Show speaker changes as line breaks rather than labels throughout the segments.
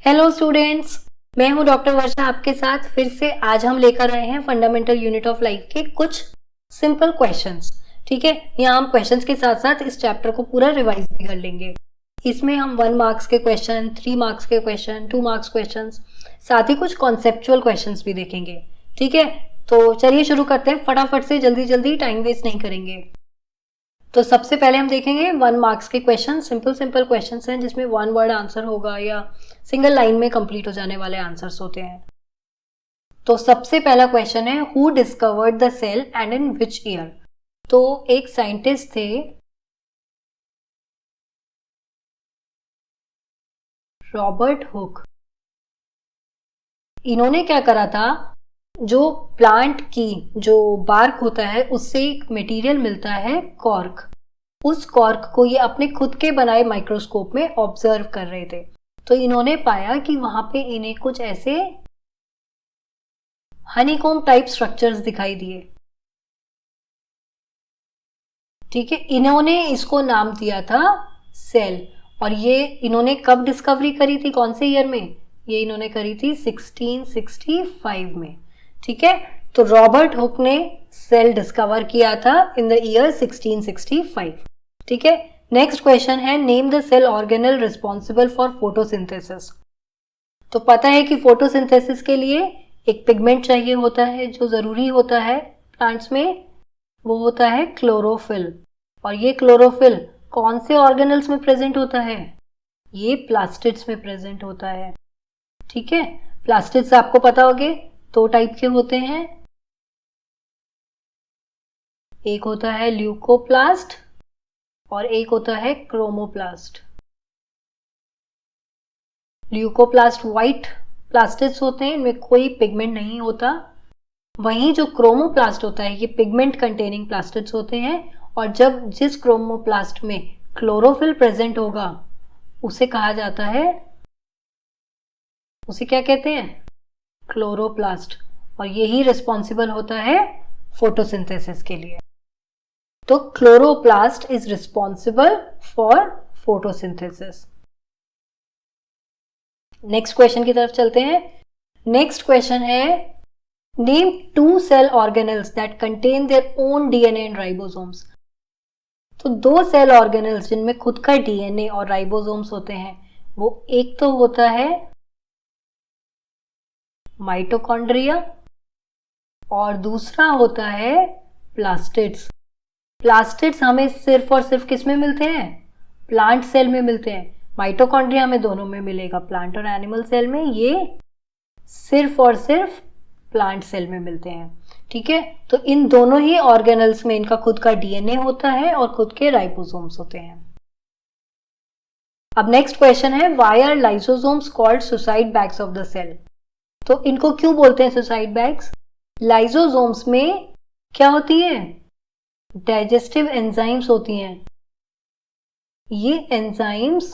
Hello students, मैं हूं doctor वर्षा आपके साथ फिर से। आज हम लेकर आए हैं फंडामेंटल यूनिट ऑफ लाइफ के कुछ सिंपल क्वेश्चंस। ठीक है, यहाँ हम क्वेश्चंस के साथ साथ इस चैप्टर को पूरा रिवाइज भी कर लेंगे। इसमें हम 1 मार्क्स के क्वेश्चन, 3 मार्क्स के क्वेश्चन, 2 मार्क्स क्वेश्चन, साथ ही कुछ कॉन्सेप्चुअल क्वेश्चन भी देखेंगे। ठीक है, तो चलिए शुरू करते हैं फटाफट से, जल्दी जल्दी, टाइम वेस्ट नहीं करेंगे। तो सबसे पहले हम देखेंगे 1 मार्क्स के क्वेश्चन। सिंपल सिंपल क्वेश्चन हैं जिसमें 1 वर्ड आंसर होगा या सिंगल लाइन में कंप्लीट हो जाने वाले आंसर्स होते हैं। तो सबसे पहला क्वेश्चन है, who discovered the cell and in which year. तो एक साइंटिस्ट थे, रॉबर्ट हुक। इन्होंने क्या करा था, जो प्लांट की जो बार्क होता है उससे एक मटेरियल मिलता है कॉर्क। उस कॉर्क को ये अपने खुद के बनाए माइक्रोस्कोप में ऑब्जर्व कर रहे थे। तो इन्होंने पाया कि वहां पे इन्हें कुछ ऐसे हनीकॉम्ब टाइप स्ट्रक्चर्स दिखाई दिए। ठीक है, इन्होंने इसको नाम दिया था सेल। और ये इन्होंने कब डिस्कवरी करी थी, कौन से ईयर में? ये इन्होंने करी थी 1665 में। ठीक है, तो रॉबर्ट हुक ने सेल डिस्कवर किया था इन द ईयर 1665। ठीक है, नेक्स्ट क्वेश्चन है, name the cell organelle responsible for photosynthesis. तो पता है कि फोटोसिंथेसिस के लिए एक पिगमेंट चाहिए होता है जो जरूरी होता है प्लांट्स में, वो होता है क्लोरोफिल। और ये क्लोरोफिल कौन से ऑर्गेनल्स में प्रेजेंट होता है? ये प्लास्टिड्स में प्रेजेंट होता है। ठीक है, प्लास्टिड्स आपको पता होंगे 2 टाइप के होते हैं। एक होता है ल्यूकोप्लास्ट और एक होता है क्रोमोप्लास्ट। ल्यूकोप्लास्ट व्हाइट प्लास्टिड्स होते हैं, इनमें कोई पिगमेंट नहीं होता। वहीं जो क्रोमोप्लास्ट होता है, ये पिगमेंट कंटेनिंग प्लास्टिड्स होते हैं। और जब जिस क्रोमोप्लास्ट में क्लोरोफिल प्रेजेंट होगा उसे कहा जाता है, उसे क्या कहते हैं? क्लोरोप्लास्ट। और यही रिस्पॉन्सिबल होता है फोटोसिंथेसिस के लिए। तो chloroplast is responsible for photosynthesis. Next question की तरफ चलते हैं। नेक्स्ट क्वेश्चन है, name 2 cell organelles that contain their own DNA and ribosomes. तो 2 सेल ऑर्गेनल्स जिनमें खुद का डीएनए और राइबोसोम्स होते हैं, वो एक तो होता है माइटोकॉन्ड्रिया और दूसरा होता है प्लास्टिड्स। प्लास्टिड्स हमें सिर्फ और सिर्फ किस में मिलते हैं? प्लांट सेल में मिलते हैं। माइटोकॉन्ड्रिया हमें दोनों में मिलेगा, प्लांट और एनिमल सेल में। ये सिर्फ और सिर्फ प्लांट सेल में मिलते हैं। ठीक है, तो इन दोनों ही ऑर्गेनल्स में इनका खुद का डीएनए होता है और खुद के राइबोसोम्स होते हैं। अब नेक्स्ट क्वेश्चन है, why are lysosomes called suicide bags of the cell. तो इनको क्यों बोलते हैं सुसाइड बैग्स? लाइसोसोम्स में क्या होती है? डाइजेस्टिव एंजाइम्स होती हैं। ये एंजाइम्स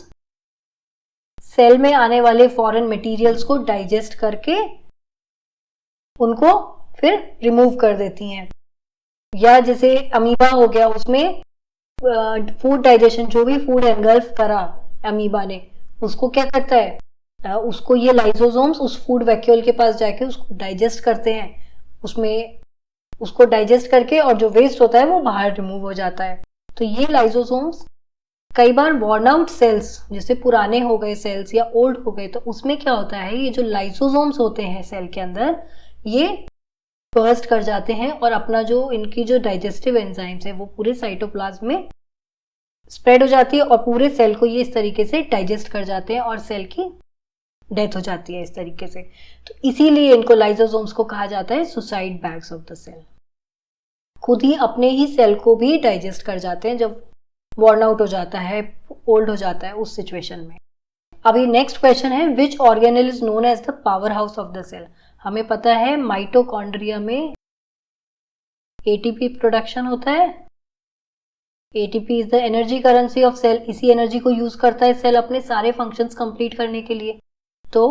सेल में आने वाले फॉरेन मटेरियल्स को डाइजेस्ट करके उनको फिर रिमूव कर देती हैं। या जैसे अमीबा हो गया, उसमें फूड डाइजेशन, जो भी फूड एंगल्फ करा अमीबा ने, उसको क्या करता है, उसको ये लाइसोसोम्स उस फूड वैक्यूल के पास जाके उसको डाइजेस्ट करते हैं। उसमें उसको डाइजेस्ट करके और जो वेस्ट होता है वो बाहर रिमूव हो जाता है। तो ये लाइसोसोम्स कई बार वॉर्न आउट सेल्स, जैसे पुराने हो गए सेल्स या ओल्ड हो गए, तो उसमें क्या होता है, ये जो लाइसोसोम्स होते हैं सेल के अंदर, ये बर्स्ट कर जाते हैं और अपना जो इनकी जो डाइजेस्टिव एंजाइम्स है वो पूरे साइटोप्लाज्म में स्प्रेड हो जाती है और पूरे सेल को ये इस तरीके से डाइजेस्ट कर जाते हैं और सेल की डेथ हो जाती है इस तरीके से। तो इसीलिए इनको लाइसोसोम्स को कहा जाता है suicide bags of the cell. खुद ही अपने ही सेल को भी डाइजेस्ट कर जाते हैं जब वॉर्न आउट हो जाता है, ओल्ड हो जाता है, उस सिचुएशन में। अभी नेक्स्ट क्वेश्चन है, which organelle is known as the power house of the cell. हमें पता है माइटोकॉन्ड्रिया में एटीपी प्रोडक्शन होता है। ATP is the energy currency of cell. इसी एनर्जी को यूज करता है सेल अपने सारे फंक्शंस कंप्लीट करने के लिए। तो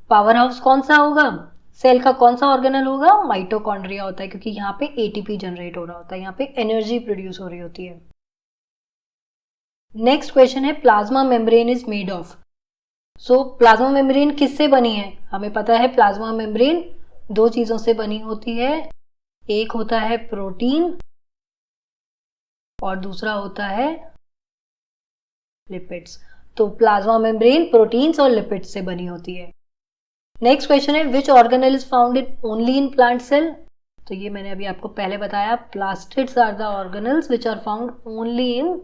पावर हाउस कौन सा होगा? सेल का कौन सा ऑर्गेनल होगा? माइटोकॉन्ड्रिया होता है, क्योंकि यहाँ पे एटीपी जनरेट हो रहा होता है, यहाँ पे एनर्जी प्रोड्यूस हो रही होती है। नेक्स्ट क्वेश्चन है, plasma membrane is made of. So plasma membrane किससे बनी है? हमें पता है प्लाज्मा मेम्ब्रेन दो चीजों से बनी होती है, एक होता है प्रोटीन और दूसरा होता है लिपिड्स। तो प्लाज्मा मेम्ब्रेन प्रोटीन्स और लिपिड्स से बनी होती है। नेक्स्ट क्वेश्चन है which organelle is found in only in plant cell? तो ये मैंने अभी आपको पहले बताया, plastids are the organelles which are found only in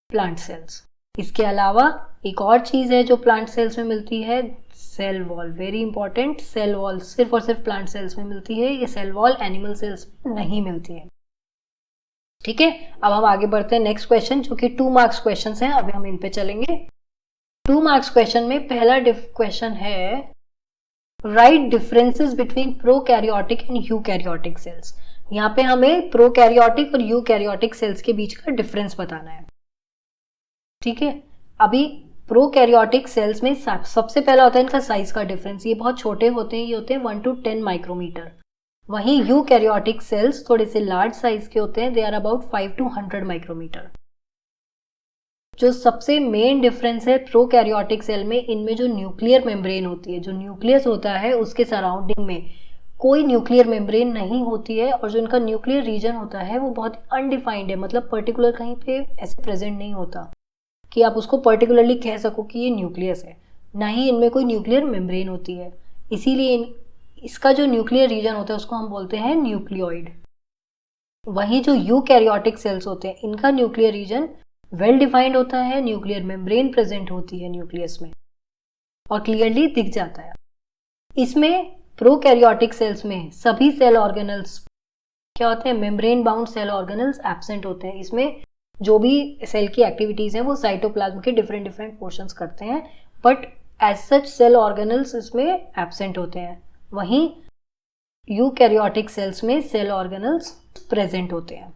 plant cells. इसके अलावा एक और चीज है जो प्लांट सेल्स में मिलती है, cell wall. Very important, cell wall सिर्फ और सिर्फ प्लांट सेल्स में मिलती है, ये सेल वॉल एनिमल सेल्स में नहीं मिलती है। ठीक है, अब हम आगे बढ़ते हैं नेक्स्ट क्वेश्चन जो कि 2 मार्क्स क्वेश्चन हैं। अभी हम इन पे चलेंगे। 2 मार्क्स क्वेश्चन में पहला क्वेश्चन है right differences between prokaryotic and eukaryotic cells. यहाँ पे हमें प्रोकैरियोटिक और यूकैरियोटिक सेल्स के बीच का डिफरेंस बताना है। ठीक है, अभी प्रोकैरियोटिक सेल्स में सबसे पहला होता है इनका साइज का डिफरेंस। ये बहुत छोटे होते हैं, ये होते हैं 1 to 10 माइक्रोमीटर। वहीं यूकैरियोटिक सेल्स थोड़े से लार्ज साइज के होते हैं, they are about 5 to 100 micrometer. जो सबसे मेन डिफरेंस है प्रोकैरियोटिक सेल में, इनमें जो न्यूक्लियर मेम्ब्रेन होती है, जो न्यूक्लियस होता है उसके सराउंडिंग में कोई न्यूक्लियर मेम्ब्रेन नहीं होती है, और जो इनका न्यूक्लियर रीजन होता है वो बहुत अनडिफाइंड है, मतलब पर्टिकुलर कहीं पे ऐसे प्रेजेंट नहीं होता कि आप उसको पर्टिकुलरली कह सको कि ये न्यूक्लियस है। ना ही इनमें कोई न्यूक्लियर मेम्ब्रेन होती है, इसीलिए इसका जो न्यूक्लियर रीजन होता है उसको हम बोलते हैं न्यूक्लियोइड। वहीं जो यूकैरियोटिक सेल्स होते हैं इनका न्यूक्लियर रीजन वेल डिफाइंड होता है, न्यूक्लियर मेम्ब्रेन प्रेजेंट होती है न्यूक्लियस में और क्लियरली दिख जाता है। इसमें प्रोकैरियोटिक सेल्स में सभी सेल ऑर्गेनल्स क्या होते हैं, membrane bound cell organelles absent होते हैं। इसमें जो भी सेल की एक्टिविटीज हैं वो साइटोप्लाज्म के डिफरेंट डिफरेंट पोर्शंस करते हैं, but as such cell organelles इसमें एब्सेंट होते हैं। वहीं यूकैरियोटिक सेल्स में सेल ऑर्गेनल्स प्रेजेंट होते हैं।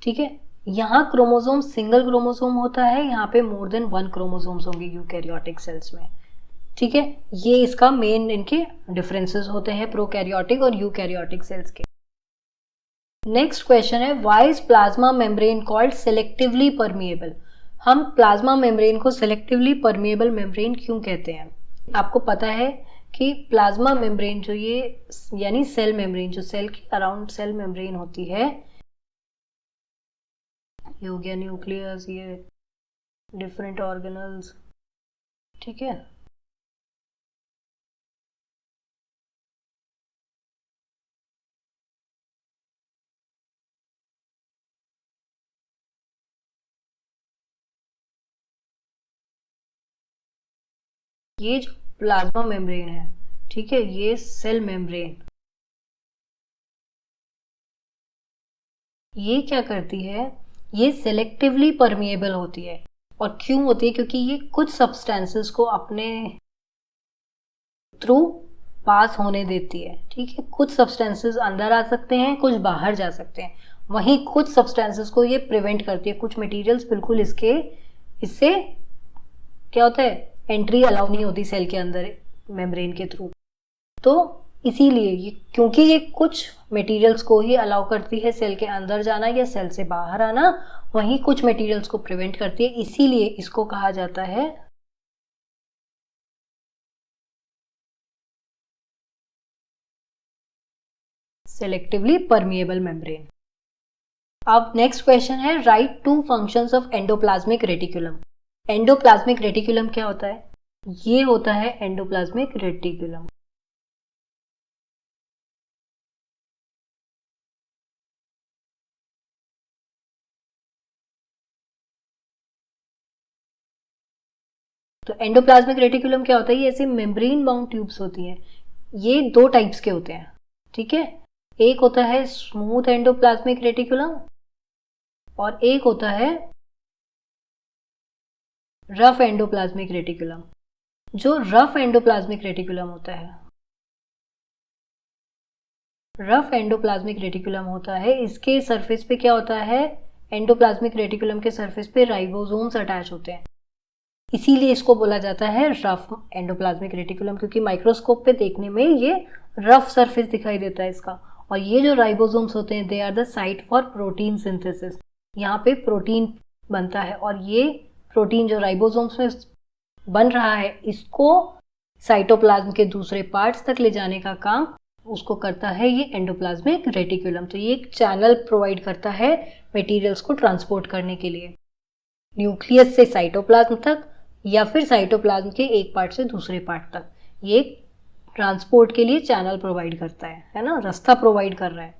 ठीक है, यहाँ क्रोमोसोम सिंगल क्रोमोसोम होता है, यहाँ पे मोर देन 1 क्रोमोसोम्स होंगे यूकैरियोटिक सेल्स में। ठीक है, ये इसका मेन इनके डिफरेंसेस होते हैं प्रोकैरियोटिक और यूकैरियोटिक सेल्स के। नेक्स्ट क्वेश्चन है why is plasma membrane called selectively permeable? हम प्लाज्मा मेम्ब्रेन को सेलेक्टिवली परमिएबल मेम्ब्रेन क्यों कहते हैं? आपको पता है कि प्लाज्मा मेम्ब्रेन जो ये यानी सेल मेम्ब्रेन, जो सेल के अराउंड सेल मेम्ब्रेन होती है, ये हो गया न्यूक्लियस, ये डिफरेंट ऑर्गेनल्स। ठीक है, ये जो प्लाज्मा मेम्ब्रेन है, ठीक है, ये सेल मेम्ब्रेन ये क्या करती है, ये सेलेक्टिवली परमिएबल होती है। और क्यों होती है? क्योंकि ये कुछ सब्सटेंसेस को अपने थ्रू पास होने देती है। ठीक है, कुछ सब्सटेंसेस अंदर आ सकते हैं, कुछ बाहर जा सकते हैं। वहीं कुछ सब्सटेंसेस को ये प्रिवेंट करती है, कुछ मटेरियल्स बिल्कुल इससे क्या होता है, एंट्री अलाउ नहीं होती सेल के अंदर मेम्ब्रेन के थ्रू। तो इसीलिए ये, क्योंकि ये कुछ मटेरियल्स को ही अलाउ करती है सेल के अंदर जाना या सेल से बाहर आना, वहीं कुछ मटेरियल्स को प्रिवेंट करती है, इसीलिए इसको कहा जाता है सेलेक्टिवली परमिएबल मेम्ब्रेन। अब नेक्स्ट क्वेश्चन है right 2 functions of endoplasmic reticulum. Endoplasmic reticulum क्या होता है? ये होता है एंडोप्लाज्मिक रेटिकुलम। तो एंडोप्लाज्मिक रेटिकुलम क्या होता है? ये ऐसे मेम्ब्रेन बाउंड ट्यूब्स होती हैं। ये 2 टाइप्स के होते हैं। ठीक है, एक होता है स्मूथ एंडोप्लाज्मिक रेटिकुलम और एक होता है रफ एंडोप्लाज्मिक रेटिकुलम। जो रफ एंडोप्लाज्मिक रेटिकुलम होता है, रफ एंडोप्लाज्मिक रेटिकुलम होता है, इसके सरफेस पे क्या होता है, एंडोप्लाज्मिक रेटिकुलम के सरफेस पे राइबोसोम्स अटैच होते हैं, इसीलिए इसको बोला जाता है रफ एंडोप्लाज्मिक रेटिकुलम, क्योंकि माइक्रोस्कोप पे देखने में ये रफ सरफेस दिखाई देता है इसका। और ये जो राइबोसोम्स होते हैं, they are the site for protein synthesis. यहाँ पे प्रोटीन बनता है और ये प्रोटीन जो राइबोसोम्स में बन रहा है, इसको साइटोप्लाज्म के दूसरे पार्ट्स तक ले जाने का काम उसको करता है ये एंडोप्लाज्मिक रेटिकुलम। तो ये एक चैनल प्रोवाइड करता है मटेरियल्स को ट्रांसपोर्ट करने के लिए न्यूक्लियस से साइटोप्लाज्म तक या फिर साइटोप्लाज्म के एक पार्ट से दूसरे पार्ट तक। ये ट्रांसपोर्ट के लिए चैनल प्रोवाइड करता है ना, रास्ता प्रोवाइड कर रहा है।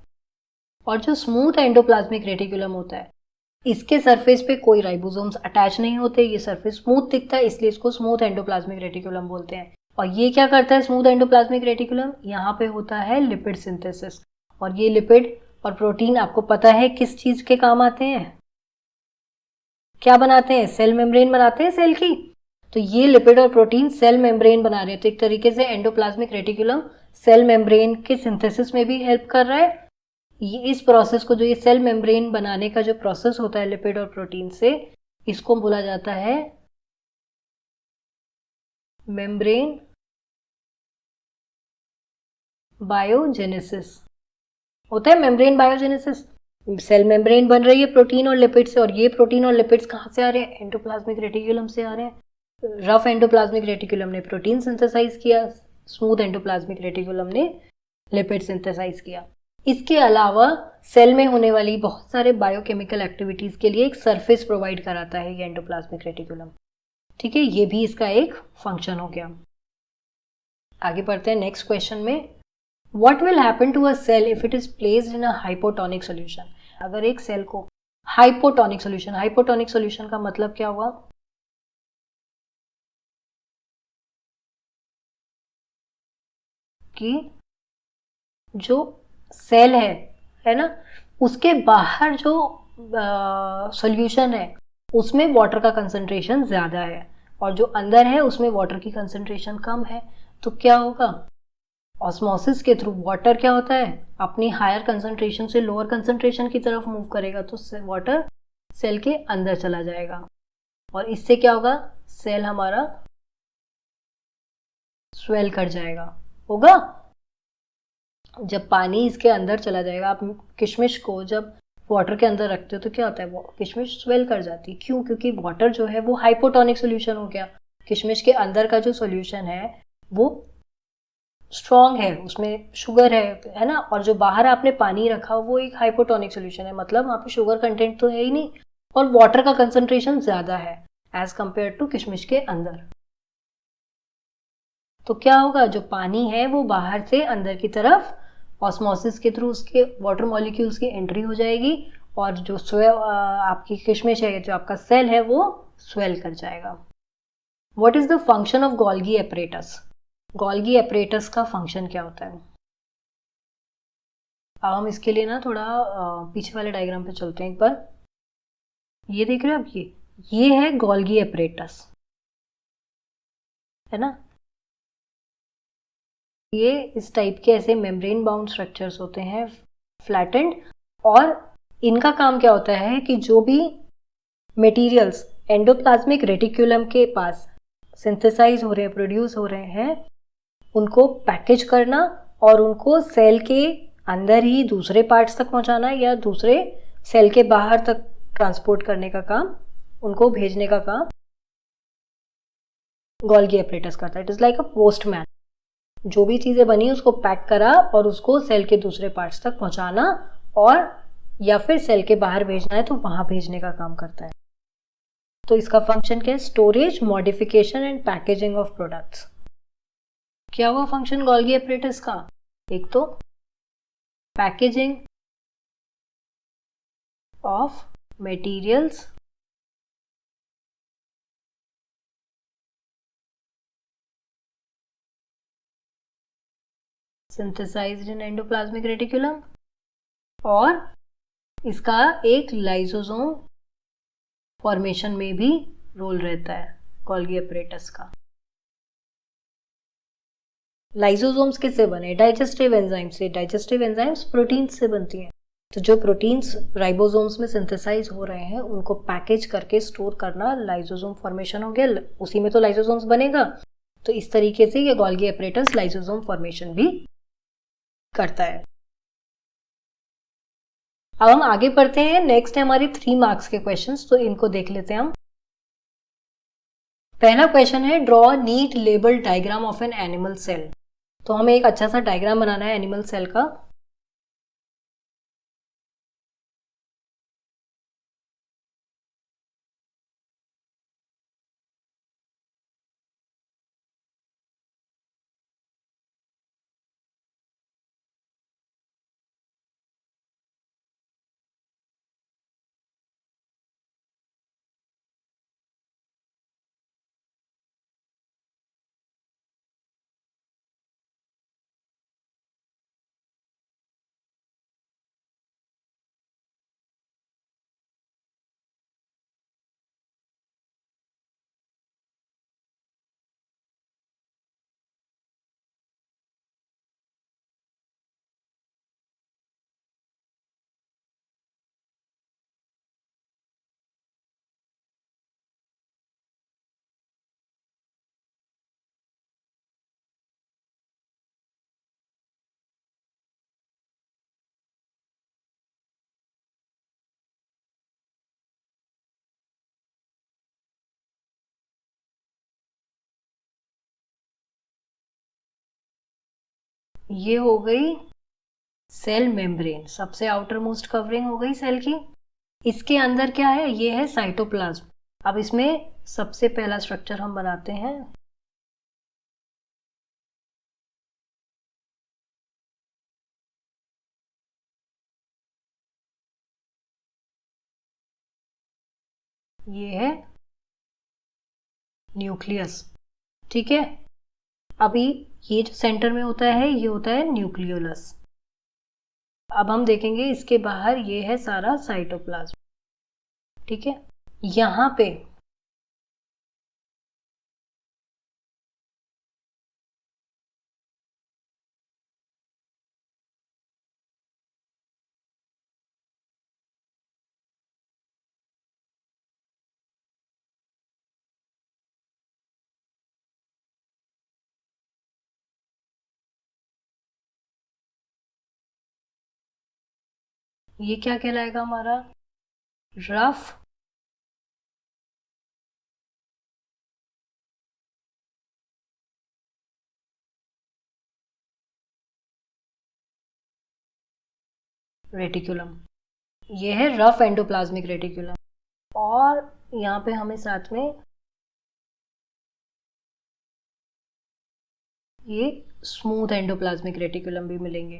और जो स्मूथ एंडोप्लाज्मिक रेटिकुलम होता है, इसके सरफेस पे कोई राइबोसोम्स अटैच नहीं होते, ये सरफेस स्मूथ दिखता है, इसलिए इसको स्मूथ एंडोप्लाज्मिक रेटिकुलम बोलते हैं। और ये क्या करता है स्मूथ एंडोप्लाज्मिक रेटिकुलम, यहाँ पे होता है लिपिड सिंथेसिस। और ये लिपिड और प्रोटीन आपको पता है किस चीज के काम आते हैं, क्या बनाते हैं, सेल मेम्ब्रेन बनाते हैं सेल की। तो ये लिपिड और प्रोटीन सेल मेम्ब्रेन बना रहे हैं। तो एक तरीके से एंडोप्लाज्मिक रेटिकुलम सेल मेम्ब्रेन के सिंथेसिस में भी हेल्प कर रहा है। ये इस प्रोसेस को, जो ये सेल मेम्ब्रेन बनाने का जो प्रोसेस होता है लिपिड और प्रोटीन से, इसको बोला जाता है मेम्ब्रेन बायोजेनेसिस। होता है मेम्ब्रेन बायोजेनेसिस। सेल मेम्ब्रेन बन रही है प्रोटीन और लिपिड से, और ये प्रोटीन और लिपिड्स कहाँ से आ रहे हैं, एंडोप्लाज्मिक रेटिकुलम से आ रहे हैं। रफ एंडोप्लाज्मिक रेटिकुलम ने प्रोटीन सिंथेसाइज किया, स्मूथ एंडोप्लाज्मिक रेटिकुलम ने लिपिड सिंथेसाइज किया। इसके अलावा सेल में होने वाली बहुत सारे बायोकेमिकल एक्टिविटीज के लिए एक सरफेस प्रोवाइड कराता है ये एंडोप्लाज्मिक रेटिकुलम। ठीक है, ये भी इसका एक फंक्शन हो गया। आगे बढ़ते हैं नेक्स्ट क्वेश्चन में। What will happen to a cell if it is placed in a hypotonic solution? अगर एक सेल को हाइपोटोनिक सॉल्यूशन का मतलब क्या हुआ, कि जो सेल है ना, उसके बाहर जो सॉल्यूशन है उसमें वाटर का कंसंट्रेशन ज्यादा है और जो अंदर है उसमें वाटर की कंसंट्रेशन कम है। तो क्या होगा, ऑस्मोसिस के थ्रू वाटर क्या होता है, अपनी हायर कंसंट्रेशन से लोअर कंसंट्रेशन की तरफ मूव करेगा, तो वाटर सेल के अंदर चला जाएगा और इससे क्या होगा, सेल हमारा स्वेल कर जाएगा। होगा, जब पानी इसके अंदर चला जाएगा, आप किशमिश को जब वाटर के अंदर रखते हो तो क्या होता है, वो किशमिश स्वेल कर जाती है। क्यों, क्योंकि वाटर जो है वो हाइपोटोनिक सोल्यूशन हो गया। किशमिश के अंदर का जो सोल्यूशन है वो स्ट्रॉन्ग है, उसमें शुगर है ना, और जो बाहर आपने पानी रखा वो एक हाइपोटोनिक सोल्यूशन है, मतलब वहाँ पे शुगर कंटेंट तो है ही नहीं और वाटर का कंसंट्रेशन ज्यादा है एज कंपेयर टू किशमिश के अंदर। तो क्या होगा, जो पानी है वो बाहर से अंदर की तरफ ऑस्मोसिस के थ्रू उसके वाटर मॉलिक्यूल्स की एंट्री हो जाएगी और जो आपकी किशमिश है, जो आपका सेल है, वो स्वेल कर जाएगा। What is the function of Golgi apparatus? Golgi apparatus का फंक्शन क्या होता है? अब हम इसके लिए ना थोड़ा पीछे वाले डायग्राम पे चलते हैं एक बार। ये देख रहे हो आप, ये है गोल्गी एपरेटस, है ना। ये इस टाइप के ऐसे मेम्ब्रेन बाउंड स्ट्रक्चर्स होते हैं, फ्लैटेंड, और इनका काम क्या होता है कि जो भी मटेरियल्स एंडोप्लाज्मिक रेटिकुलम के पास सिंथेसाइज हो रहे हैं, प्रोड्यूस हो रहे हैं, उनको पैकेज करना और उनको सेल के अंदर ही दूसरे पार्ट्स तक पहुंचाना या दूसरे सेल के बाहर तक ट्रांसपोर्ट करने का काम, उनको भेजने का काम गोल्गी एपरेटस करता है। It is like a postman. जो भी चीजें बनी उसको पैक करा और उसको सेल के दूसरे पार्ट्स तक पहुंचाना और या फिर सेल के बाहर भेजना है तो वहां भेजने का काम करता है। तो इसका फंक्शन क्या है, storage, modification and packaging of products. क्या हुआ फंक्शन गोल्गी एपरेटस का, एक तो packaging of materials, synthesized in endoplasmic reticulum, और इसका एक लाइसोसोम फॉर्मेशन में भी रोल रहता है गोल्गी एपरेटस का। लाइसोसोम्स किससे बने, डाइजेस्टिव एंजाइम से। डाइजेस्टिव एंजाइम्स प्रोटीन्स से बनती हैं। तो जो प्रोटीन्स राइबोसोम्स में सिंथेसाइज हो रहे हैं उनको पैकेज करके स्टोर करना लाइसोसोम फॉर्मेशन हो गया, उसी में तो लाइसोसोम्स बनेगा। तो इस तरीके से ये गोल्गी एपरेटस लाइसोसोम फॉर्मेशन भी करता है। अब हम आगे बढ़ते हैं, नेक्स्ट है हमारी 3 मार्क्स के क्वेश्चंस, तो इनको देख लेते हैं हम। पहला क्वेश्चन है draw neat label diagram of an animal cell. तो हमें एक अच्छा सा डायग्राम बनाना है एनिमल सेल का। ये हो गई सेल मेम्ब्रेन, सबसे आउटर मोस्ट कवरिंग हो गई सेल की। इसके अंदर क्या है, ये है साइटोप्लाज्म। अब इसमें सबसे पहला स्ट्रक्चर हम बनाते हैं, ये है न्यूक्लियस। ठीक है, अभी ये जो सेंटर में होता है ये होता है न्यूक्लियोलस। अब हम देखेंगे इसके बाहर ये है सारा साइटोप्लाज्म। ठीक है, यहाँ पे ये क्या कहलाएगा हमारा, रफ रेटिकुलम। ये है रफ एंडोप्लाज्मिक रेटिकुलम। और यहाँ पे हमें साथ में ये स्मूथ एंडोप्लाज्मिक रेटिकुलम भी मिलेंगे,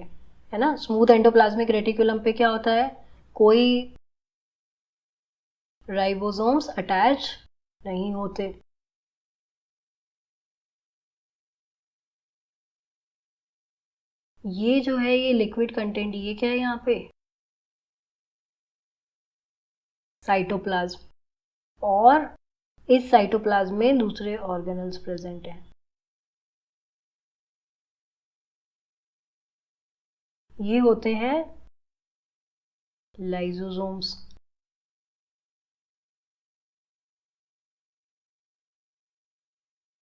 है ना। स्मूथ एंडोप्लाज्मिक रेटिकुलम पे क्या होता है, कोई राइबोसोम्स अटैच नहीं होते। ये जो है ये लिक्विड कंटेंट, ये क्या है यहाँ पे, साइटोप्लाज्म। और इस साइटोप्लाज्म में दूसरे ऑर्गेनल्स प्रेजेंट हैं। ये होते हैं लाइसोसोम्स।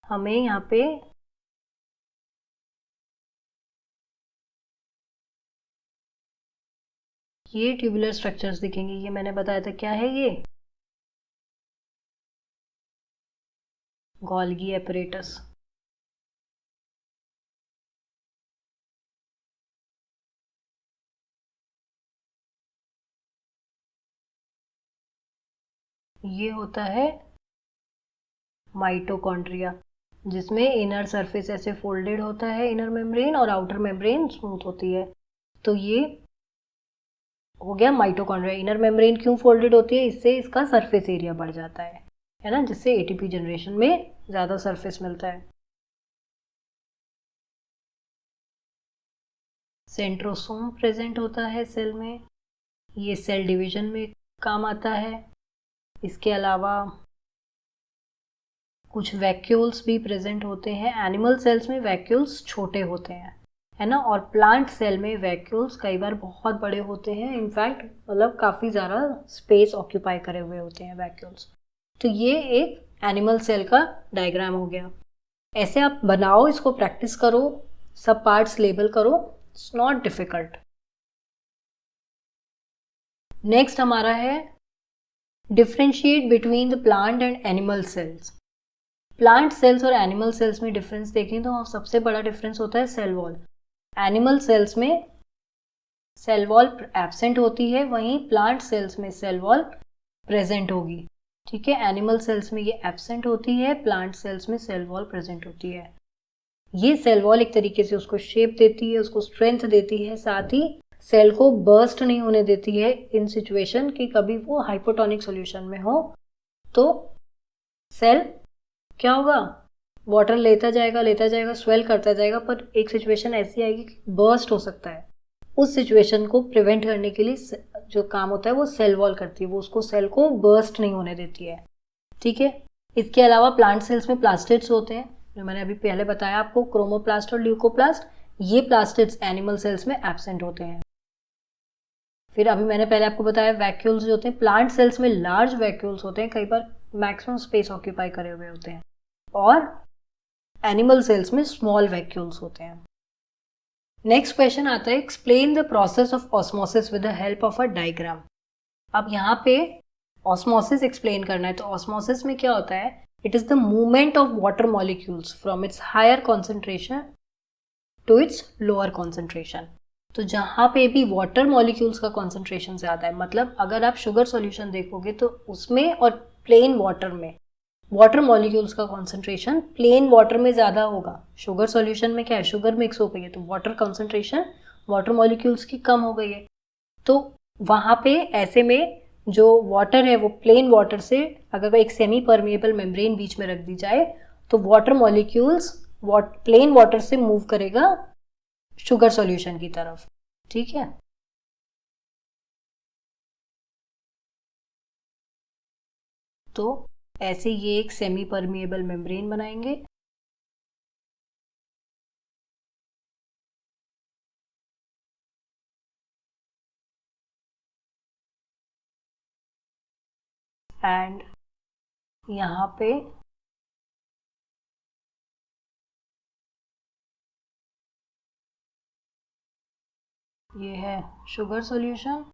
हमें यहाँ पे ये ट्यूबुलर स्ट्रक्चर्स दिखेंगे। ये मैंने बताया था क्या है, ये गोल्गी एपरेटस। ये होता है माइटोकॉन्ड्रिया, जिसमें इनर सरफेस ऐसे फोल्डेड होता है इनर मेम्ब्रेन, और आउटर मेम्ब्रेन स्मूथ होती है। तो ये हो गया माइटोकॉन्ड्रिया। इनर मेम्ब्रेन क्यों फोल्डेड होती है, इससे इसका सरफेस एरिया बढ़ जाता है ना, जिससे एटीपी जनरेशन में ज़्यादा सरफेस मिलता है। सेंट्रोसोम प्रेजेंट होता है सेल में, ये सेल डिवीजन में काम आता है। इसके अलावा कुछ वैक्यूल्स भी प्रेजेंट होते हैं। एनिमल सेल्स में वैक्यूल्स छोटे होते हैं, है ना, और प्लांट सेल में वैक्यूल्स कई बार बहुत बड़े होते हैं। इनफैक्ट मतलब काफ़ी ज़्यादा स्पेस ऑक्यूपाई करे हुए होते हैं वैक्यूल्स। तो ये एक एनिमल सेल का डायग्राम हो गया। ऐसे आप बनाओ, इसको प्रैक्टिस करो, सब पार्ट्स लेबल करो, इट्स नॉट डिफिकल्ट। नेक्स्ट हमारा है differentiate between the plant and animal cells. Plant cells और एनिमल सेल्स में डिफरेंस देखें तो सबसे बड़ा डिफरेंस होता है सेल वॉल। एनिमल सेल्स में सेल वॉल एब्सेंट होती है, वहीं प्लांट सेल्स में सेल वॉल प्रेजेंट होगी। ठीक है, एनिमल सेल्स में ये एब्सेंट होती है, प्लांट सेल्स में सेल वॉल प्रेजेंट होती है। ये सेल वॉल एक तरीके से उसको शेप देती है, उसको स्ट्रेंथ देती है, साथ ही सेल को बर्स्ट नहीं होने देती है इन सिचुएशन कि कभी वो हाइपोटोनिक सॉल्यूशन में हो तो सेल क्या होगा, वाटर लेता जाएगा, स्वेल करता जाएगा, पर एक सिचुएशन ऐसी आएगी कि बर्स्ट हो सकता है। उस सिचुएशन को प्रिवेंट करने के लिए जो काम होता है वो सेल वॉल करती है, वो उसको सेल को बर्स्ट नहीं होने देती है। ठीक है, इसके अलावा प्लांट सेल्स में प्लास्टिड्स होते हैं, जो मैंने अभी पहले बताया आपको, क्रोमोप्लास्ट और ल्यूकोप्लास्ट। ये प्लास्टिड्स एनिमल सेल्स में एब्सेंट होते हैं। फिर अभी मैंने पहले आपको बताया वैक्यूल्स जो होते हैं, प्लांट सेल्स में लार्ज वैक्यूल्स होते हैं, कई बार मैक्सिमम स्पेस ऑक्यूपाई करे हुए होते हैं, और एनिमल सेल्स में स्मॉल वैक्यूल्स होते हैं। नेक्स्ट क्वेश्चन आता है, explain the process of osmosis with the help of a diagram. अब यहाँ पे ऑस्मोसिस एक्सप्लेन करना है, तो ऑस्मोसिस में क्या होता है, it is the movement of water molecules from its higher concentration to its lower concentration. तो जहाँ पे भी वाटर मॉलिक्यूल्स का कॉन्सेंट्रेशन ज़्यादा है, मतलब अगर आप शुगर सॉल्यूशन देखोगे तो उसमें और प्लेन वाटर में वाटर मॉलिक्यूल्स का कॉन्सेंट्रेशन प्लेन वाटर में ज़्यादा होगा। शुगर सॉल्यूशन में क्या है, शुगर मिक्स हो गई है तो वाटर कॉन्सेंट्रेशन वाटर मॉलिक्यूल्स की कम हो गई है। तो वहाँ पे ऐसे में जो वाटर है वो प्लेन वाटर से, अगर एक सेमी परमिएबल मेम्ब्रेन बीच में रख दी जाए तो वाटर मॉलिक्यूल्स प्लेन वाटर से मूव करेगा शुगर सॉल्यूशन की तरफ। ठीक है, तो ऐसे ये एक सेमी परमिएबल मेम्ब्रेन बनाएंगे। एंड यहाँ पे ये है sugar solution,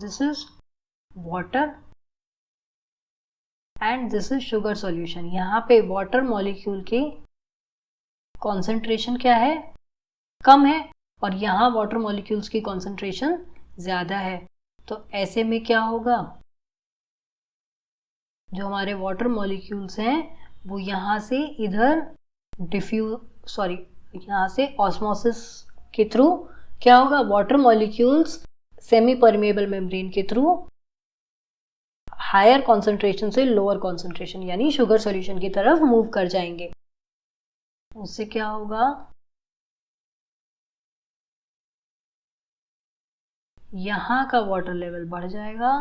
this is water and this is sugar solution. यहाँ पे वाटर मॉलिक्यूल की कॉन्सेंट्रेशन क्या है, कम है, और यहाँ वाटर मॉलिक्यूल्स की कॉन्सेंट्रेशन ज़्यादा है। तो ऐसे में क्या होगा, जो हमारे वाटर मॉलिक्यूल्स हैं वो यहाँ से इधर यहाँ से ऑस्मोसिस के थ्रू क्या होगा, water molecules semi permeable membrane के थ्रू हायर कॉन्सेंट्रेशन से लोअर कॉन्सेंट्रेशन यानी शुगर सॉल्यूशन की तरफ मूव कर जाएंगे। उससे क्या होगा, यहाँ का वाटर लेवल बढ़ जाएगा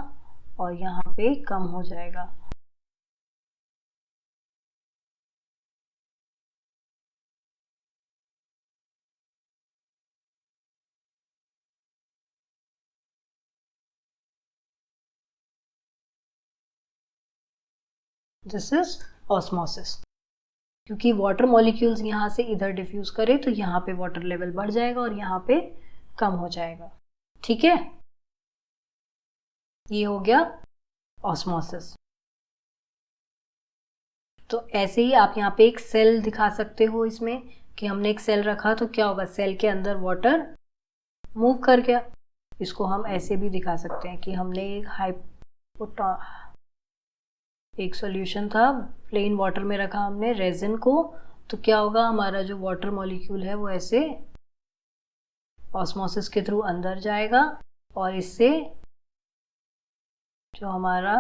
और यहाँ पे कम हो जाएगा। This is osmosis. क्योंकि वाटर मॉलिक्यूल्स यहाँ से इधर डिफ्यूज करे तो यहाँ पे वाटर लेवल बढ़ जाएगा और यहाँ पे कम हो जाएगा। ठीक है, ये हो गया ऑस्मोसिस। तो ऐसे ही आप यहाँ पे एक सेल दिखा सकते हो इसमें कि हमने एक सेल रखा तो क्या होगा, सेल के अंदर वाटर मूव कर गया। इसको हम ऐसे भी दिखा सकते हैं कि हमने एक सॉल्यूशन था, प्लेन वाटर में रखा हमने रेजिन को, तो क्या होगा, हमारा जो वाटर मॉलिक्यूल है वो ऐसे ऑस्मोसिस के थ्रू अंदर जाएगा और इससे जो हमारा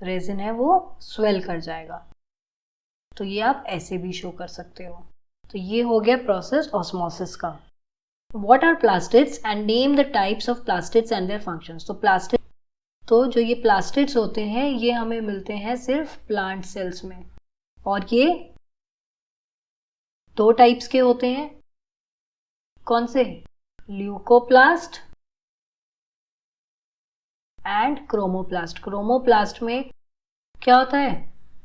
रेजिन है वो स्वेल कर जाएगा। तो ये आप ऐसे भी शो कर सकते हो। तो ये हो गया प्रोसेस ऑस्मोसिस का। What are plastids and name the types of plastids and their functions. तो जो ये प्लास्टिड्स होते हैं ये हमें मिलते हैं सिर्फ प्लांट सेल्स में, और ये दो टाइप्स के होते हैं। कौन से, ल्यूकोप्लास्ट एंड क्रोमोप्लास्ट। क्रोमोप्लास्ट में क्या होता है,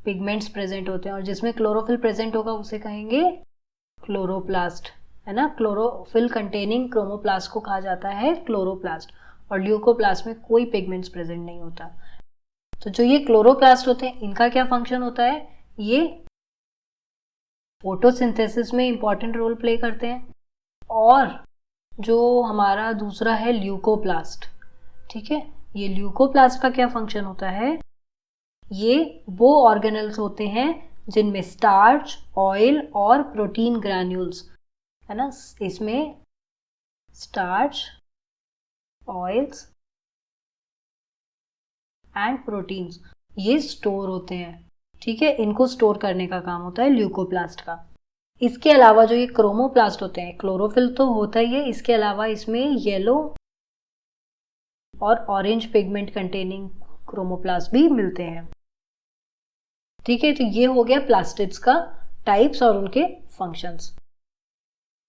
पिगमेंट्स प्रेजेंट होते हैं, और जिसमें क्लोरोफिल प्रेजेंट होगा उसे कहेंगे क्लोरोप्लास्ट। है ना। क्लोरोफिल कंटेनिंग क्रोमोप्लास्ट को कहा जाता है क्लोरोप्लास्ट, और ल्यूकोप्लास्ट में कोई पिगमेंट्स प्रेजेंट नहीं होता। तो जो ये क्लोरोप्लास्ट होते हैं इनका क्या फंक्शन होता है, ये फोटोसिंथेसिस में इंपॉर्टेंट रोल प्ले करते हैं। और जो हमारा दूसरा है ल्यूकोप्लास्ट, ठीक है, ये ल्यूकोप्लास्ट का क्या फंक्शन होता है, ये वो ऑर्गेनल्स होते हैं जिनमें स्टार्च, ऑयल और प्रोटीन ग्रैन्यूल्स, है ना, इसमें स्टार्च, ऑयल्स एंड प्रोटीन्स ये स्टोर होते हैं, ठीक है, इनको स्टोर करने का काम होता है ल्यूकोप्लास्ट का। इसके अलावा जो ये क्रोमोप्लास्ट होते हैं, क्लोरोफिल तो होता ही है, इसके अलावा इसमें येलो और ऑरेंज पिगमेंट कंटेनिंग क्रोमोप्लास्ट भी मिलते हैं, ठीक है। तो ये हो गया प्लास्टिड्स का टाइप्स और उनके functions.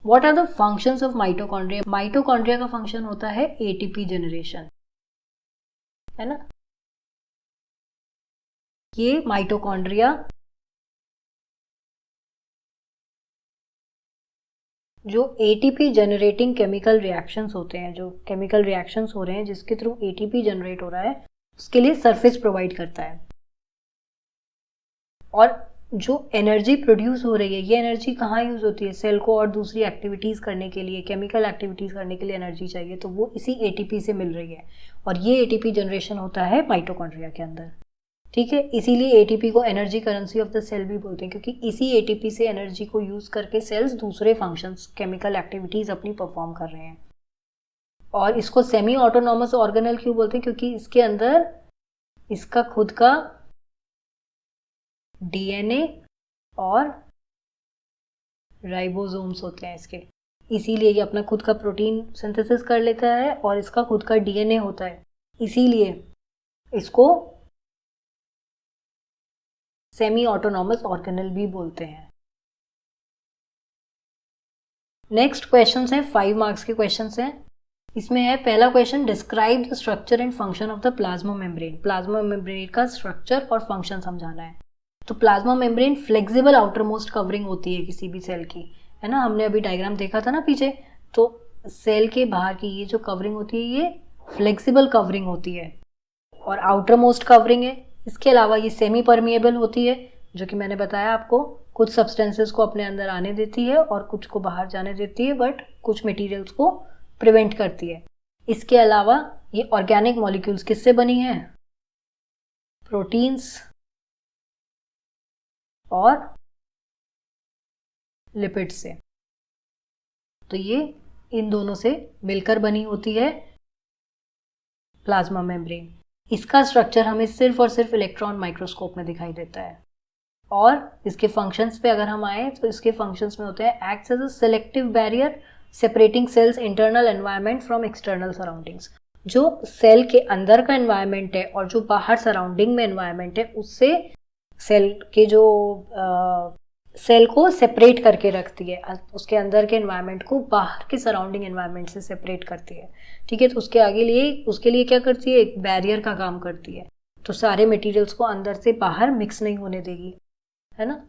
What are the functions of mitochondria? Mitochondria का फंक्शन होता है एटीपी जनरेशन, है ना। ये माइटोकॉन्ड्रिया जो एटीपी जनरेटिंग केमिकल रिएक्शंस होते हैं, जो केमिकल रिएक्शंस हो रहे हैं जिसके थ्रू एटीपी जनरेट हो रहा है, उसके लिए सरफेस प्रोवाइड करता है। और जो एनर्जी प्रोड्यूस हो रही है, ये एनर्जी कहाँ यूज होती है, सेल को और दूसरी एक्टिविटीज करने के लिए, केमिकल एक्टिविटीज करने के लिए एनर्जी चाहिए, तो वो इसी एटीपी से मिल रही है। और ये एटीपी जनरेशन होता है माइटोकॉन्ड्रिया के अंदर, ठीक है। इसीलिए एटीपी को energy currency of the cell भी बोलते हैं, क्योंकि इसी एटीपी से एनर्जी को यूज करके सेल्स दूसरे फंक्शंस, केमिकल एक्टिविटीज अपनी परफॉर्म कर रहे हैं। और इसको सेमी ऑटोनॉमस ऑर्गेनल क्यों बोलते हैं, क्योंकि इसके अंदर इसका खुद का डीएनए और राइबोसोम्स होते हैं इसके, इसीलिए ये अपना खुद का प्रोटीन सिंथेसिस कर लेता है और इसका खुद का डीएनए होता है, इसीलिए इसको सेमी ऑटोनॉमस ऑर्गेनल भी बोलते हैं। नेक्स्ट क्वेश्चन है 5 मार्क्स के क्वेश्चन हैं। इसमें है पहला question, describe the structure and function of the plasma membrane. Plasma membrane का स्ट्रक्चर और फंक्शन समझाना है। तो plasma membrane flexible outer most covering होती है किसी भी सेल की, है ना। हमने अभी डायग्राम देखा था ना पीछे, तो सेल के बाहर की ये जो कवरिंग होती है ये फ्लेक्सिबल कवरिंग होती है और आउटर मोस्ट कवरिंग है। इसके अलावा ये सेमी परमिएबल होती है, जो कि मैंने बताया आपको, कुछ सब्सटेंसेस को अपने अंदर आने देती है और कुछ को बाहर जाने देती है, बट कुछ मटेरियल्स को प्रिवेंट करती है। इसके अलावा ये ऑर्गेनिक मॉलिक्यूल्स किससे बनी है, प्रोटीन्स और लिपिड से। तो ये इन दोनों से मिलकर बनी होती है प्लाज्मा मेम्ब्रेन। इसका स्ट्रक्चर हमें सिर्फ और सिर्फ इलेक्ट्रॉन माइक्रोस्कोप में दिखाई देता है। और इसके फंक्शंस पे अगर हम आए तो इसके फंक्शंस में होते हैं, acts as a selective barrier separating cells internal environment from external surroundings. जो सेल के अंदर का एनवायरनमेंट है और जो बाहर सराउंडिंग में एनवायरनमेंट है, उससे सेल के जो सेल को सेपरेट करके रखती है, उसके अंदर के एनवायरनमेंट को बाहर के सराउंडिंग एनवायरनमेंट से सेपरेट करती है, ठीक है। तो उसके लिए क्या करती है, एक बैरियर का काम करती है। तो सारे मटेरियल्स को अंदर से बाहर मिक्स नहीं होने देगी, है ना।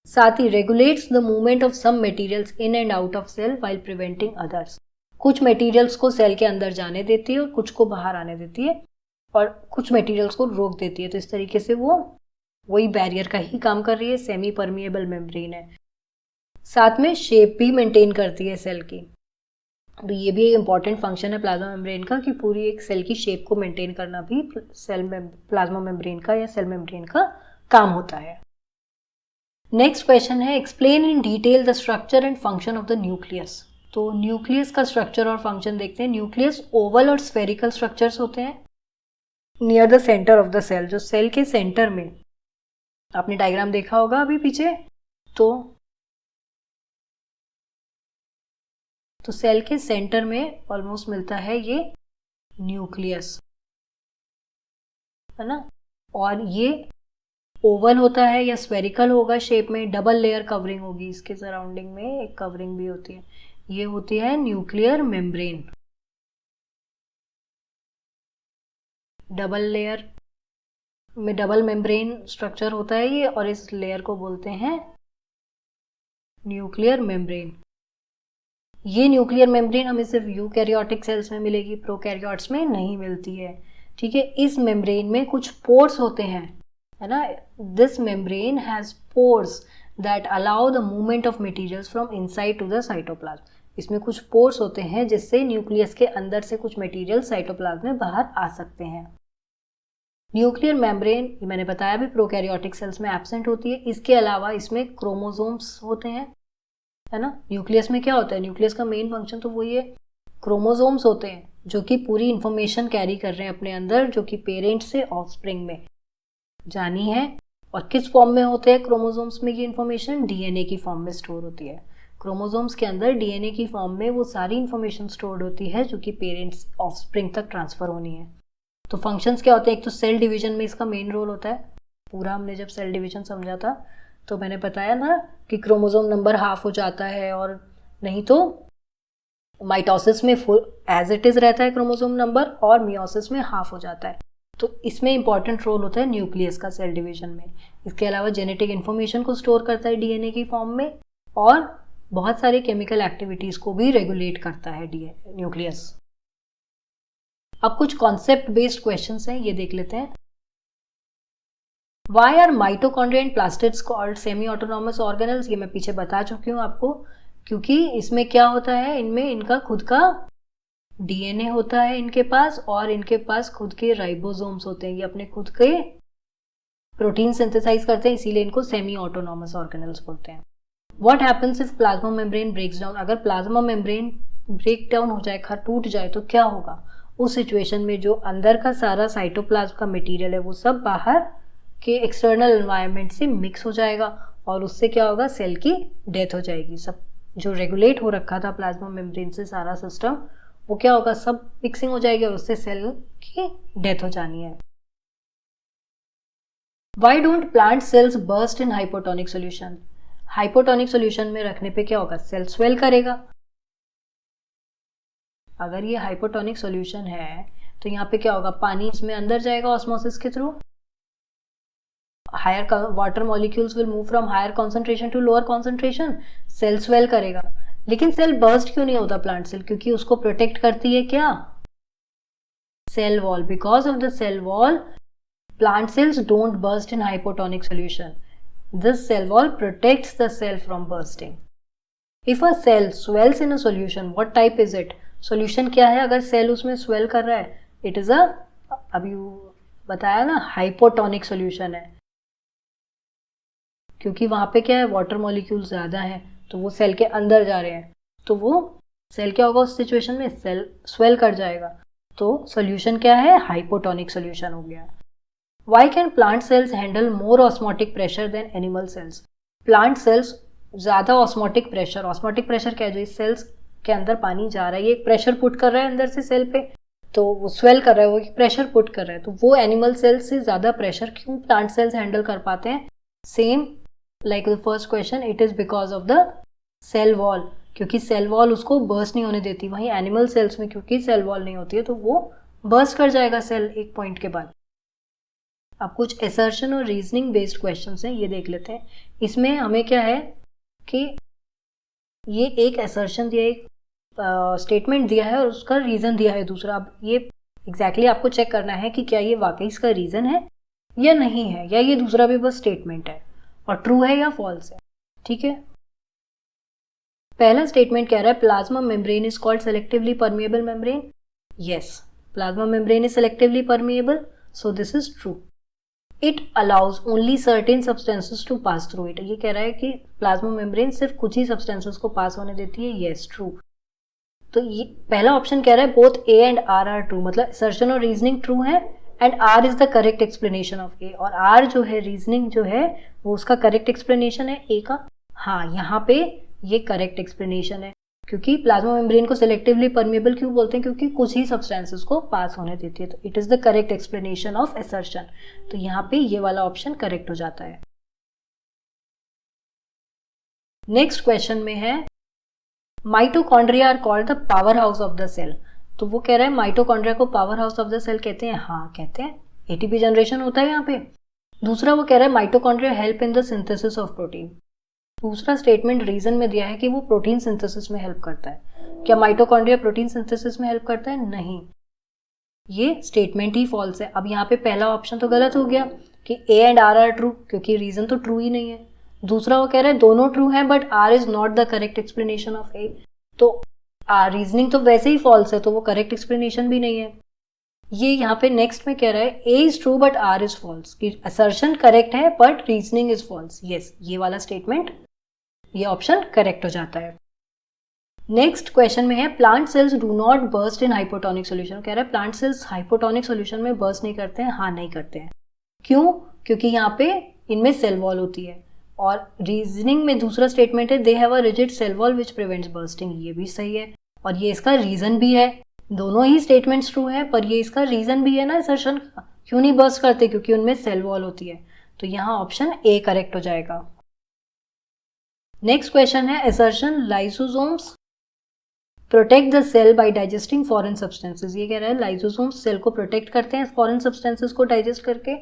साथ ही regulates the movement of some materials in and out of cell while preventing others. कुछ मटेरियल्स को सेल के अंदर जाने देती है और कुछ को बाहर आने देती है, और कुछ मटेरियल्स को रोक देती है। तो इस तरीके से वो वही बैरियर का ही काम कर रही है, सेमी परमिएबल मेम्ब्रेन है। साथ में शेप भी मेंटेन करती है सेल की। तो ये भी एक इंपॉर्टेंट फंक्शन है प्लाज्मा मेम्ब्रेन का, कि पूरी एक सेल की शेप को मेंटेन करना भी प्लाज्मा मेम्ब्रेन का या सेल मेम्ब्रेन का काम होता है। नेक्स्ट क्वेश्चन है, explain in detail the structure and function of the nucleus. तो न्यूक्लियस का स्ट्रक्चर और फंक्शन देखते हैं। न्यूक्लियस ओवल और स्फेरिकल स्ट्रक्चर्स होते हैं near the centre of the cell. जो सेल के सेंटर में, आपने डायग्राम देखा होगा अभी पीछे, तो सेल के सेंटर में ऑलमोस्ट मिलता है ये न्यूक्लियस, है ना। और ये ओवल होता है या स्फेरिकल होगा शेप में, डबल लेयर कवरिंग होगी इसके सराउंडिंग में, एक कवरिंग भी होती है, ये होती है न्यूक्लियर मेम्ब्रेन। डबल लेयर में डबल मेम्ब्रेन स्ट्रक्चर होता है ये, और इस लेयर को बोलते हैं न्यूक्लियर मेम्ब्रेन। ये न्यूक्लियर मेम्ब्रेन हमें सिर्फ यूकैरियोटिक सेल्स में मिलेगी, प्रोकैरियोट्स में नहीं मिलती है, ठीक है। इस मेम्ब्रेन में कुछ पोर्स होते हैं, है ना। This membrane has pores that allow the movement of materials from inside to the cytoplasm. इसमें कुछ पोर्स होते हैं जिससे न्यूक्लियस के अंदर से कुछ मटेरियल साइटोप्लाज्म में बाहर आ सकते हैं। न्यूक्लियर मेम्ब्रेन मैंने बताया भी प्रोकैरियोटिक सेल्स में एब्सेंट होती है। इसके अलावा इसमें क्रोमोसोम्स होते हैं, है ना। न्यूक्लियस में क्या होता है, न्यूक्लियस का मेन फंक्शन तो वही है, क्रोमोसोम्स होते हैं जो कि पूरी इंफॉर्मेशन कैरी कर रहे हैं अपने अंदर, जो कि पेरेंट से ऑफस्प्रिंग में जानी है। और किस फॉर्म में होते हैं क्रोमोसोम्स में ये इंफॉर्मेशन, डीएनए की फॉर्म में स्टोर होती है। क्रोमोसोम्स के अंदर डीएनए की फॉर्म में वो सारी इंफॉर्मेशन स्टोर्ड होती है जो कि पेरेंट्स ऑफस्प्रिंग तक ट्रांसफर होनी है। तो फंक्शंस क्या होते हैं, एक तो सेल डिवीजन में इसका मेन रोल होता है। पूरा हमने जब सेल डिवीजन समझा था तो मैंने बताया ना कि क्रोमोसोम नंबर हाफ हो जाता है, और नहीं तो माइटोसिस में फुल एज इट इज रहता है क्रोमोसोम नंबर, और मियोसिस में हाफ हो जाता है। तो इसमें इंपॉर्टेंट रोल होता है न्यूक्लियस का सेल डिवीजन में। इसके अलावा जेनेटिक इन्फॉर्मेशन को स्टोर करता है डीएनए की फॉर्म में, और बहुत सारी केमिकल एक्टिविटीज को भी रेगुलेट करता है न्यूक्लियस। अब कुछ कॉन्सेप्ट बेस्ड क्वेश्चंस हैं, ये देख लेते हैं। Why are mitochondria and plastids called semi-autonomous organelles? ये मैं पीछे बता चुकी हूँ आपको, क्योंकि इसमें क्या होता है, इनमें इनका खुद का डीएनए होता है इनके पास, और इनके पास खुद के राइबोसोम्स होते हैं। ये अपने खुद के प्रोटीन सिंथेसाइज करते हैं, इसीलिए इनको सेमी ऑटोनॉमस ऑर्गेनल्स बोलते हैं। What happens if plasma membrane breaks down? अगर प्लाज्मा मेम्ब्रेन ब्रेक डाउन हो जाए, टूट जाए, तो क्या होगा? उस सिचुएशन में जो अंदर का सारा साइटोप्लाज्म का मटीरियल है वो सब बाहर के एक्सटर्नल एनवायरनमेंट से मिक्स हो जाएगा, और उससे क्या होगा, सेल की डेथ हो जाएगी। सब जो रेगुलेट हो रखा था प्लाज्मा मेम्ब्रेन से सारा सिस्टम, वो क्या होगा, सब मिक्सिंग हो जाएगी और उससे सेल की डेथ हो जानी है। Why don't plant cells burst in hypotonic solution? Hypotonic solution में रखने पे क्या होगा, सेल स्वेल करेगा। अगर ये हाइपोटोनिक सोल्यूशन है तो यहाँ पे क्या होगा, पानी इसमें अंदर जाएगा ऑस्मोसिस के थ्रू, higher water molecules will move from higher concentration to lower concentration, cell swell करेगा। लेकिन सेल बर्स्ट क्यों नहीं होता प्लांट सेल? क्योंकि उसको प्रोटेक्ट करती है क्या, cell wall. Because of the cell wall plant cells don't burst in hypotonic solution. This cell wall protects the cell from bursting. If a cell swells in a solution, what type is it? Solution क्या है अगर cell उसमें swell कर रहा है? It is a, अभी बताया ना, hypotonic solution है, क्योंकि वहां पे क्या है, वाटर मॉलिक्यूल ज्यादा है तो वो सेल के अंदर जा रहे हैं, तो वो सेल क्या होगा उस सिचुएशन में, सेल स्वेल कर जाएगा। तो सोल्यूशन क्या है, हाइपोटोनिक सोल्यूशन हो गया। Why can plant cells handle more osmotic pressure than animal cells? Plant cells ज़्यादा osmotic pressure क्या है, जो इस सेल्स के अंदर पानी जा रहा है, ये एक प्रेशर पुट कर रहा है अंदर से सेल पे, तो वो स्वेल कर रहा है, वो एक प्रेशर पुट कर रहा है। तो वो एनिमल सेल्स से ज़्यादा प्रेशर क्यों प्लांट सेल्स हैंडल कर पाते हैं? Same like the first question, it is because of the cell wall, क्योंकि सेल वॉल उसको बर्स्ट नहीं होने देती। वहीं एनिमल सेल्स में क्योंकि सेल वॉल नहीं होती है तो वो बर्स्ट कर जाएगा सेल एक पॉइंट के बाद। अब कुछ असर्शन और रीजनिंग बेस्ड क्वेश्चंस हैं, ये देख लेते हैं। इसमें हमें क्या है कि ये एक असर्शन दिया, एक स्टेटमेंट दिया है और उसका रीजन दिया है दूसरा। अब ये एग्जैक्टली आपको चेक करना है कि क्या ये वाकई इसका रीजन है या नहीं है, या ये दूसरा भी बस स्टेटमेंट है और ट्रू है या फॉल्स है, ठीक है। पहला स्टेटमेंट कह रहा है plasma membrane is called selectively permeable membrane. Yes, plasma membrane is selectively permeable, so this is true. It allows only certain substances to pass through it. ये कह रहा है कि प्लाज्मा मेम्ब्रेन सिर्फ कुछ ही सब्सटेंसेस को पास होने देती है। Yes, true. तो ये पहला ऑप्शन कह रहा है both A and R are true, मतलब असर्शन और रीजनिंग ट्रू है and R is the correct explanation of A, और आर जो है रीजनिंग जो है वो उसका करेक्ट एक्सप्लेनेशन है ए का। हाँ, यहाँ पे ये करेक्ट एक्सप्लेनेशन है, क्योंकि प्लाज्मा मेम्ब्रेन को सेलेक्टिवली परमिएबल क्यों बोलते हैं, क्योंकि कुछ ही सब्सटेंसेस को पास होने देती है। तो it is the correct explanation of assertion. तो यहाँ पे ये वाला ऑप्शन करेक्ट हो जाता है। नेक्स्ट क्वेश्चन में है mitochondria are called the power house of the cell. तो वो कह रहा है माइटोकॉन्ड्रिया को power house of the cell कहते हैं। हाँ, कहते हैं, एटीपी जनरेशन होता है यहाँ पे। दूसरा वो कह रहा है mitochondria help in the synthesis of protein. दूसरा स्टेटमेंट रीजन में दिया है कि वो प्रोटीन सिंथेसिस में हेल्प करता है। क्या माइटोकॉन्ड्रिया प्रोटीन सिंथेसिस में हेल्प करता है? नहीं, ये स्टेटमेंट ही फॉल्स है। अब यहाँ पे पहला ऑप्शन तो गलत हो गया कि A and R are true, क्योंकि रीजन तो ट्रू ही नहीं है। दूसरा वो कह रहा है दोनों ट्रू हैं but R is not the correct explanation of A, तो रीजनिंग तो वैसे ही फॉल्स है, तो वो करेक्ट एक्सप्लेनेशन भी नहीं है। ये यहाँ पे नेक्स्ट में कह रहा है A is true but R is false, कि असर्शन करेक्ट है but reasoning is false. Yes, ये वाला स्टेटमेंट, ये ऑप्शन करेक्ट हो जाता है। नेक्स्ट क्वेश्चन में है plant cells do not burst in hypotonic solution. कह रहा है प्लांट सेल्स हाइपोटोनिक सोल्यूशन में बर्स्ट नहीं करते हैं। हाँ, नहीं करते हैं। क्यों? क्योंकि यहाँ पे इनमें सेल वॉल होती है। और रीजनिंग में दूसरा स्टेटमेंट है they have a rigid cell wall which prevents bursting. ये भी सही है और ये इसका रीजन भी है। दोनों ही स्टेटमेंट्स ट्रू है, पर ये इसका रीजन भी है ना असर्शन क्यों नहीं बर्स्ट करते, क्योंकि उनमें सेल वॉल होती है। तो यहाँ ऑप्शन ए करेक्ट हो जाएगा। नेक्स्ट क्वेश्चन है assertion lysosomes protect the cell by digesting foreign substances. ये कह रहा है लाइसोसोम्स सेल को प्रोटेक्ट करते हैं फॉरेन सब्सटेंसेस को डाइजेस्ट करके।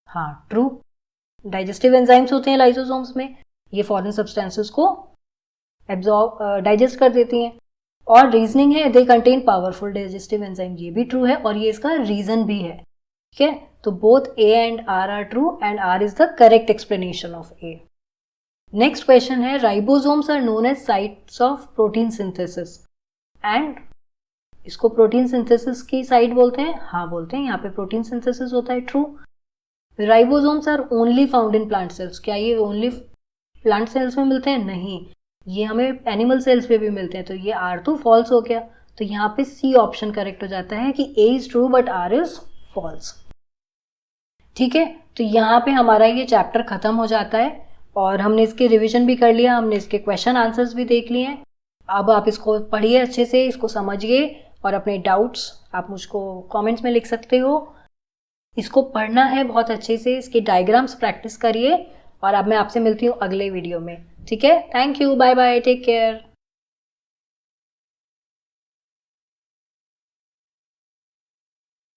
हाँ, ट्रू। डाइजेस्टिव एंजाइम्स होते हैं लाइसोसोम्स में, ये फॉरेन सब्सटेंसेस को एब्जॉर्ब डाइजेस्ट कर देती हैं। और रीजनिंग है they contain powerful digestive enzyme. ये भी ट्रू है और ये इसका रीजन भी है। ठीक है, तो both A and R are true and R is the correct explanation of A. Next question है ribosomes are known as sites of protein synthesis and इसको प्रोटीन सिंथेसिस की साइट बोलते हैं। हाँ, बोलते हैं, यहाँ पे प्रोटीन सिंथेसिस होता है। True. Ribosomes are only found in plant cells. क्या ये ओनली प्लांट सेल्स में मिलते हैं? नहीं, ये हमें एनिमल सेल्स पे भी मिलते हैं। तो ये आर तो फॉल्स हो गया, तो यहाँ पे सी ऑप्शन करेक्ट हो जाता है कि A is true but R is false. ठीक है, तो यहाँ पे हमारा ये चैप्टर खत्म हो जाता है और हमने इसके रिवीजन भी कर लिया, हमने इसके क्वेश्चन आंसर्स भी देख लिए हैं। अब आप इसको पढ़िए अच्छे से, इसको समझिए और अपने डाउट्स आप मुझको कमेंट्स में लिख सकते हो। इसको पढ़ना है बहुत अच्छे से, इसके डायग्राम्स प्रैक्टिस करिए और अब मैं आपसे मिलती हूँ अगले वीडियो में। ठीक है, thank you, bye bye, take care.